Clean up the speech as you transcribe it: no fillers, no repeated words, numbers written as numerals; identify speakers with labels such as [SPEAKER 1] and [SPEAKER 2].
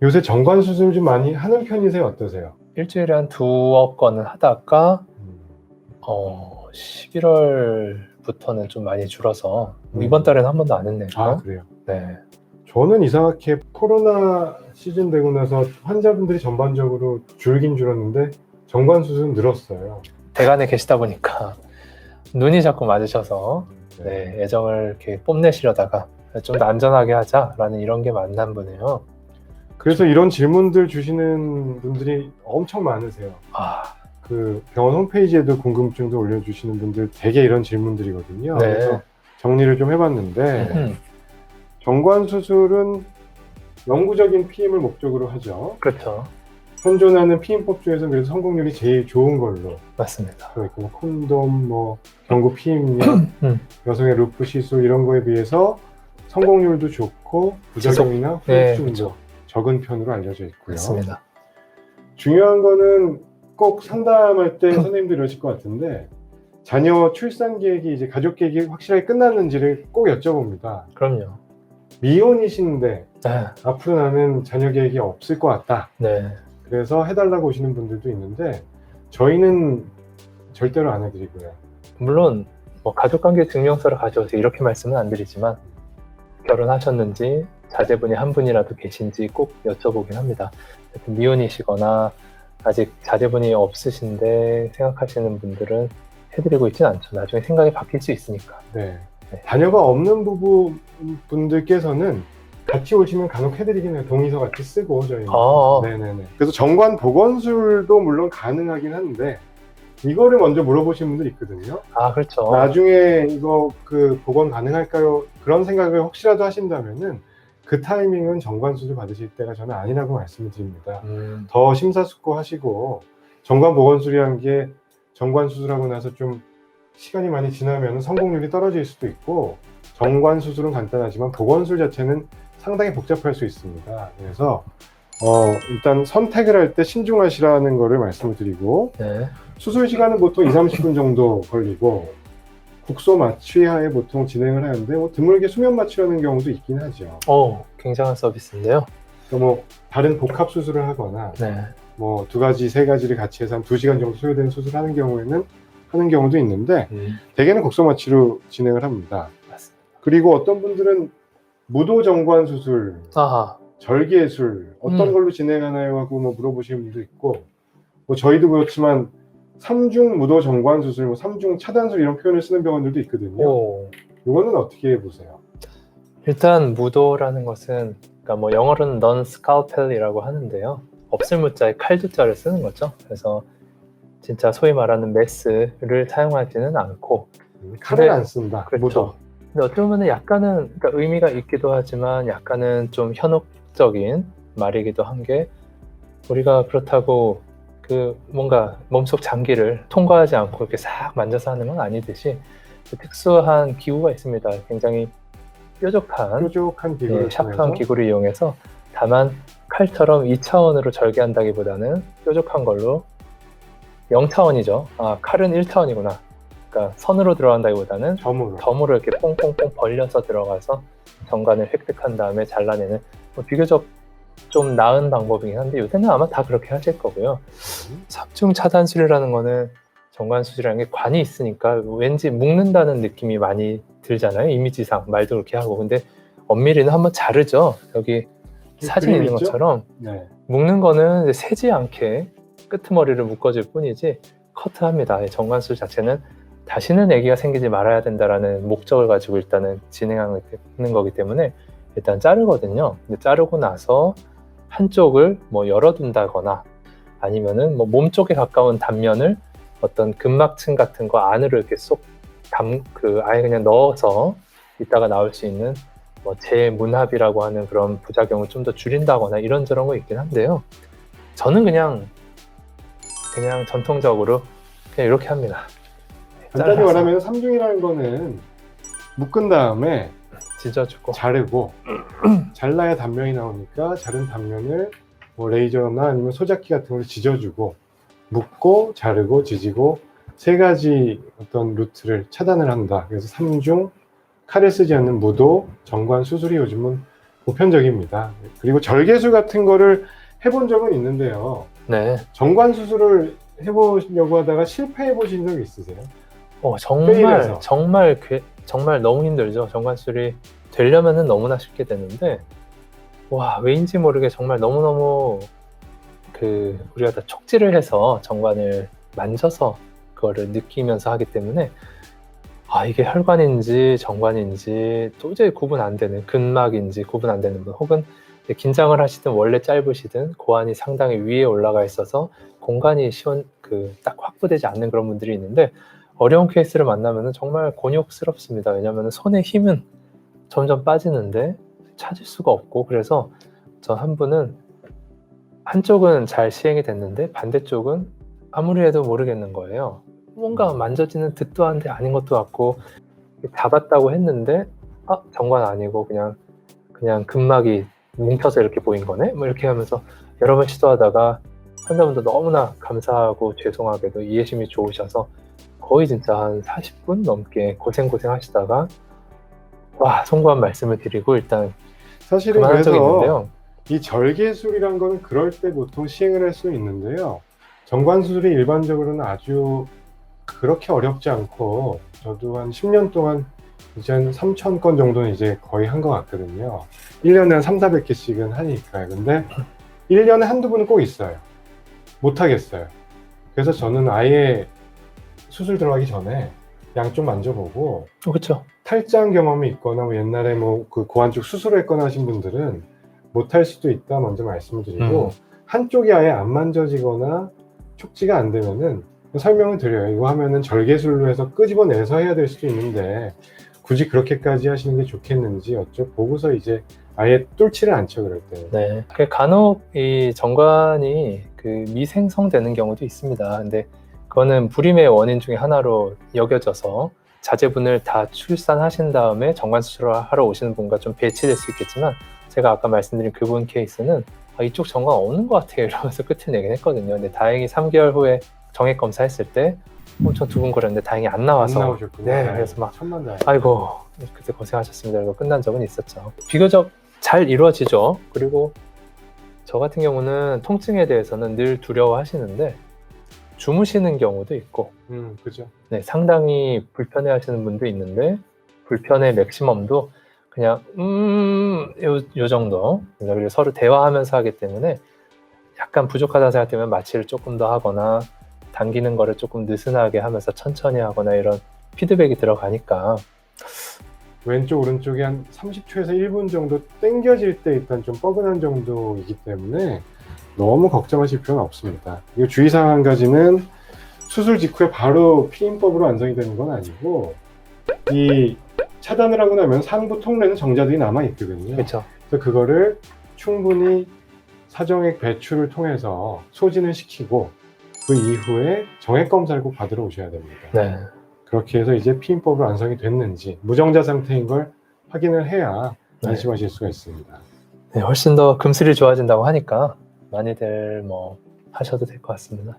[SPEAKER 1] 요새 정관 수술 좀 많이 하는 편이세요? 어떠세요?
[SPEAKER 2] 일주일에 한 2~9건은 하다가 11월부터는 좀 많이 줄어서 이번 달에는 한 번도 안 했네요.
[SPEAKER 1] 아, 그래요?
[SPEAKER 2] 네.
[SPEAKER 1] 저는 이상하게 코로나 시즌 되고 나서 환자분들이 전반적으로 줄긴 줄었는데 정관 수술은 늘었어요.
[SPEAKER 2] 대관에 계시다 보니까 눈이 자꾸 맞으셔서 네, 애정을 이렇게 뽐내시려다가 좀 더 안전하게 하자라는 이런 게 맞나 보네요.
[SPEAKER 1] 그래서 이런 질문들 주시는 분들이 엄청 많으세요. 그 병원 홈페이지에도 궁금증도 올려주시는 분들 되게 이런 질문들이거든요.
[SPEAKER 2] 네.
[SPEAKER 1] 그래서 정리를 좀 해봤는데 정관 수술은 영구적인 피임을 목적으로 하죠.
[SPEAKER 2] 그렇죠.
[SPEAKER 1] 현존하는 피임법 중에서 그래서 성공률이 제일 좋은 걸로.
[SPEAKER 2] 맞습니다.
[SPEAKER 1] 그러니까 뭐 콘돔, 뭐 경구 피임약, 여성의 루프 시술 이런 거에 비해서 성공률도 좋고 부작용이나 후유증도 적은 편으로 알려져 있고요.
[SPEAKER 2] 맞습니다.
[SPEAKER 1] 중요한 거는 꼭 상담할 때 선생님들 이러실 것 같은데 자녀 출산 계획이 이제 가족 계획이 확실하게 끝났는지를 꼭 여쭤봅니다.
[SPEAKER 2] 그럼요.
[SPEAKER 1] 미혼이신데
[SPEAKER 2] 네.
[SPEAKER 1] 앞으로 나는 자녀 계획이 없을 것 같다.
[SPEAKER 2] 네.
[SPEAKER 1] 그래서 해달라고 오시는 분들도 있는데 저희는 절대로 안 해드리고요.
[SPEAKER 2] 물론 뭐 가족관계 증명서를 가져오세요 이렇게 말씀은 안 드리지만 결혼하셨는지 자제분이 한 분이라도 계신지 꼭 여쭤보긴 합니다. 미혼이시거나 아직 자제분이 없으신데 생각하시는 분들은 해드리고 있진 않죠. 나중에 생각이 바뀔 수 있으니까.
[SPEAKER 1] 네. 자녀가 없는 부부분들께서는 같이 오시면 간혹 해드리긴 해요. 동의서 같이 쓰고 저희는. 네네네. 그래서 정관 보건술도 물론 가능하긴 한데 이거를 먼저 물어보시는 분들이 있거든요.
[SPEAKER 2] 그렇죠.
[SPEAKER 1] 나중에 이거 보건 가능할까요? 그런 생각을 혹시라도 하신다면은 그 타이밍은 정관 수술 받으실 때가 저는 아니라고 말씀을 드립니다. 더 심사숙고하시고 정관 보건술이라는 게 정관 수술하고 나서 좀 시간이 많이 지나면 성공률이 떨어질 수도 있고 정관 수술은 간단하지만 보건술 자체는 상당히 복잡할 수 있습니다. 그래서 일단 선택을 할 때 신중하시라는 거를 말씀을 드리고 수술 시간은 보통 2~30분 정도 걸리고 국소 마취하에 보통 진행을 하는데 드물게 수면 마취라는 경우도 있긴 하죠.
[SPEAKER 2] 굉장한 서비스인데요.
[SPEAKER 1] 뭐 다른 복합 수술을 하거나 뭐 2가지, 3가지를 같이 해서 한 2시간 정도 소요되는 수술을 하는 경우에는 하는 경우도 있는데 대개는 국소 마취로 진행을 합니다.
[SPEAKER 2] 맞습니다.
[SPEAKER 1] 그리고 어떤 분들은 무도 정관 수술, 절개술 어떤 걸로 진행하나요 하고 뭐 물어보시는 분도 있고 뭐 저희도 그렇지만 3중 무도 정관 수술, 뭐 3중 차단술 이런 표현을 쓰는 병원들도 있거든요. 이거는 어떻게 보세요?
[SPEAKER 2] 일단 무도라는 것은 그러니까 뭐 영어로는 non-scalpel이라고 하는데요. 없을 무자에 칼두자를 쓰는 거죠. 그래서 진짜 소위 말하는 메스를 사용하지는 않고
[SPEAKER 1] 칼을 안 쓴다.
[SPEAKER 2] 그렇죠.
[SPEAKER 1] 무도.
[SPEAKER 2] 근데 어떻게 보면 약간은 그러니까 의미가 있기도 하지만 약간은 좀 현혹적인 말이기도 한 게 우리가 그렇다고 뭔가 몸속 장기를 통과하지 않고 이렇게 싹 만져서 하는 건 아니듯이 특수한 기구가 있습니다. 굉장히 뾰족한 기구를 샤프한 기구를 이용해서 다만 칼처럼 2차원으로 절개한다기보다는 뾰족한 걸로 0차원이죠. 칼은 1차원이구나. 그러니까 선으로 들어간다기보다는 점으로 이렇게 뽕뽕뽕 벌려서 들어가서 정관을 획득한 다음에 잘라내는 비교적 좀 나은 방법이긴 한데 요새는 아마 다 그렇게 하실 거고요. 3중 차단술이라는 거는 정관 수술이라는 게 관이 있으니까 왠지 묶는다는 느낌이 많이 들잖아요. 이미지상 말도 그렇게 하고. 근데 엄밀히는 한번 자르죠. 여기 사진 있는 것처럼 묶는 거는 이제 새지 않게 끄트머리를 묶어줄 뿐이지 커트합니다. 정관 수술 자체는 다시는 아기가 생기지 말아야 된다라는 목적을 가지고 일단은 진행하는 거기 때문에 일단 자르거든요. 근데 자르고 나서 한쪽을 뭐 열어둔다거나 아니면은 뭐 몸 쪽에 가까운 단면을 어떤 근막층 같은 거 안으로 이렇게 쏙 아예 그냥 넣어서 이따가 나올 수 있는 뭐 재문합이라고 하는 그런 부작용을 좀 더 줄인다거나 이런저런 거 있긴 한데요. 저는 그냥 전통적으로 그냥 이렇게 합니다.
[SPEAKER 1] 간단히 말하면 3중이라는 거는 묶은 다음에
[SPEAKER 2] 찢어주고
[SPEAKER 1] 자르고 잘라야 단면이 나오니까 자른 단면을 뭐 레이저나 아니면 소작기 같은 걸로 지져주고 묶고 자르고 지지고 3가지 어떤 루트를 차단을 한다. 그래서 3중 칼을 쓰지 않는 무도 정관 수술이 요즘은 보편적입니다. 그리고 절개술 같은 거를 해본 적은 있는데요.
[SPEAKER 2] 네.
[SPEAKER 1] 정관 수술을 해보려고 하다가 실패해 보신 적 있으세요?
[SPEAKER 2] 정말
[SPEAKER 1] 페일해서.
[SPEAKER 2] 정말 너무 힘들죠. 정관술이 되려면은 너무나 쉽게 되는데 와, 왜인지 모르게 정말 너무너무 우리가 다 촉지를 해서 정관을 만져서 그거를 느끼면서 하기 때문에 이게 혈관인지 정관인지 도저히 구분 안 되는, 근막인지 구분 안 되는 분, 혹은 긴장을 하시든 원래 짧으시든 고환이 상당히 위에 올라가 있어서 공간이 딱 확보되지 않는 그런 분들이 있는데, 어려운 케이스를 만나면 정말 곤욕스럽습니다. 왜냐하면 손의 힘은 점점 빠지는데 찾을 수가 없고, 그래서 저 한 분은 한쪽은 잘 시행이 됐는데 반대쪽은 아무리 해도 모르겠는 거예요. 뭔가 만져지는 듯도 한데 아닌 것도 같고, 잡았다고 했는데 정관 아니고 그냥 근막이 뭉쳐서 이렇게 보인 거네? 뭐 이렇게 하면서 여러 번 시도하다가 환자분도 너무나 감사하고 죄송하게도 이해심이 좋으셔서 거의 진짜 한 40분 넘게 고생 하시다가 송구한 말씀을 드리고 일단
[SPEAKER 1] 사실은
[SPEAKER 2] 그만한 적이
[SPEAKER 1] 그래서
[SPEAKER 2] 있는데요.
[SPEAKER 1] 이 절개술이란 거는 그럴 때 보통 시행을 할 수 있는데요. 정관 수술이 일반적으로는 아주 그렇게 어렵지 않고, 저도 한 10년 동안 이제 한 3,000건 정도는 이제 거의 한 것 같거든요. 1년에 한 300~400개씩은 하니까요. 근데 1년에 한두 분은 꼭 있어요. 못 하겠어요. 그래서 저는 아예 수술 들어가기 전에 양쪽 만져보고,
[SPEAKER 2] 그렇죠.
[SPEAKER 1] 탈장 경험이 있거나 뭐 옛날에 그 고환 쪽 수술을 했거나 하신 분들은 못할 수도 있다 먼저 말씀을 드리고, 한쪽이 아예 안 만져지거나 촉지가 안 되면은 설명을 드려요. 이거 하면은 절개술로 해서 끄집어내서 해야 될 수도 있는데 굳이 그렇게까지 하시는 게 좋겠는지 보고서 이제 아예 뚫지를 않죠, 그럴 때.
[SPEAKER 2] 네. 간혹 이 정관이 미생성되는 경우도 있습니다. 근데 그거는 불임의 원인 중에 하나로 여겨져서 자제분을 다 출산하신 다음에 정관 수술을 하러 오시는 분과 좀 배치될 수 있겠지만, 제가 아까 말씀드린 그분 케이스는 이쪽 정관 없는 것 같아요 이러면서 끝을 내긴 했거든요. 근데 다행히 3개월 후에 정액 검사했을 때 엄청 두근거렸는데 다행히 안 나와서.
[SPEAKER 1] 안 나오셨군요.
[SPEAKER 2] 네, 그래서 막
[SPEAKER 1] 천만다행.
[SPEAKER 2] 아이고 그때 고생하셨습니다 이러고 끝난 적은 있었죠. 비교적 잘 이루어지죠. 그리고 저 같은 경우는 통증에 대해서는 늘 두려워하시는데 주무시는 경우도 있고,
[SPEAKER 1] 그죠.
[SPEAKER 2] 네, 상당히 불편해하시는 분도 있는데 불편의 맥시멈도 그냥 요 정도. 그리고 서로 대화하면서 하기 때문에 약간 부족하다는 생각되면 마취를 조금 더 하거나 당기는 거를 조금 느슨하게 하면서 천천히 하거나 이런 피드백이 들어가니까.
[SPEAKER 1] 왼쪽 오른쪽이 한 30초에서 1분 정도 당겨질 때 일단 좀 뻐근한 정도이기 때문에 너무 걱정하실 필요는 없습니다. 그리고 주의사항 한 가지는, 수술 직후에 바로 피임법으로 완성이 되는 건 아니고, 이 차단을 하고 나면 상부 통로에는 정자들이 남아 있거든요.
[SPEAKER 2] 그렇죠.
[SPEAKER 1] 그래서 그거를 충분히 사정액 배출을 통해서 소진을 시키고 그 이후에 정액 검사를 꼭 받으러 오셔야 됩니다.
[SPEAKER 2] 네.
[SPEAKER 1] 그렇게 해서 이제 피임법으로 완성이 됐는지 무정자 상태인 걸 확인을 해야 안심하실 수가 있습니다.
[SPEAKER 2] 네, 훨씬 더 금슬이 좋아진다고 하니까 많이들 하셔도 될 것 같습니다.